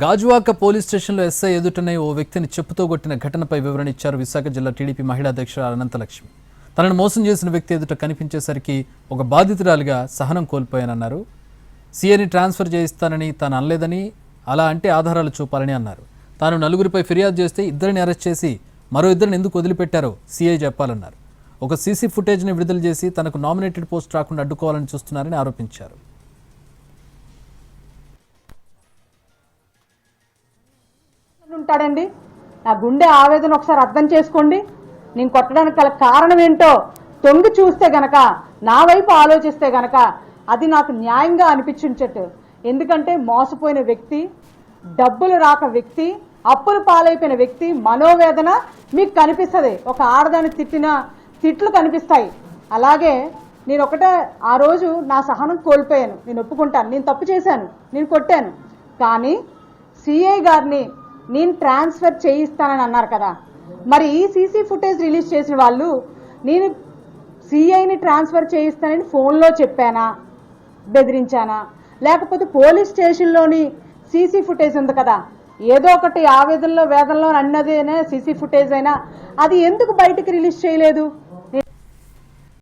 Gajuwaka police స్టేషన్లో SI ఎదుటనే ఓ వ్యక్తిని చెప్పుతో కొట్టిన ఘటనపై వివరణ ఇచ్చారు విశాఖ జిల్లా టీడీపీ మహిళా అధ్యక్షురాలు అనంతలక్ష్మి. తనను మోసం చేసిన వ్యక్తి ఎదుట కనిపించేసరికి ఒక బాధితురాలిగా సహనం కోల్పోయానన్నారు. సీఐని ట్రాన్స్ఫర్ చేయిస్తానని తాను అనలేదని, అలా అంటే ఆధారాలు చూపాలని అన్నారు. తాను నలుగురిపై ఫిర్యాదు చేస్తే ఇద్దరిని అరెస్ట్ చేసి మరో ఇద్దరిని ఎందుకు వదిలిపెట్టారో సీఐ చెప్పాలన్నారు. ఒక సీసీ ఫుటేజ్ని విడుదల చేసి తనకు నామినేటెడ్ పోస్ట్ రాకుండా అడ్డుకోవాలని చూస్తున్నారని ఆరోపించారు. ఉంటాడండి. నా గుండె ఆవేదన ఒకసారి అర్థం చేసుకోండి. నేను కొట్టడానికి గల కారణం ఏంటో తొంగి చూస్తే గనక, నా వైపు ఆలోచిస్తే గనక అది నాకు న్యాయంగా అనిపించుంచట్టు. ఎందుకంటే మోసపోయిన వ్యక్తి, డబ్బులు రాక వ్యక్తి, అప్పులు పాలైపోయిన వ్యక్తి మనోవేదన మీకు కనిపిస్తుంది. ఒక ఆడదాన్ని తిట్టిన తిట్లు కనిపిస్తాయి. అలాగే నేను ఒకటే ఆ రోజు నా సహనం కోల్పోయాను. నేను ఒప్పుకుంటాను, నేను తప్పు చేశాను, నేను కొట్టాను. కానీ సిఐ గారిని నేను ట్రాన్స్ఫర్ చేయిస్తానని అన్నారు కదా, మరి ఈ సీసీ ఫుటేజ్ రిలీజ్ చేసిన వాళ్ళు నేను సిఐని ట్రాన్స్ఫర్ చేయిస్తానని ఫోన్లో చెప్పానా, బెదిరించానా, లేకపోతే పోలీస్ స్టేషన్లోని సీసీ ఫుటేజ్ ఉంది కదా, ఏదో ఒకటి ఆవేదనలో వేదనలో అన్నదేనా సీసీ ఫుటేజ్ అయినా అది ఎందుకు బయటకు రిలీజ్ చేయలేదు?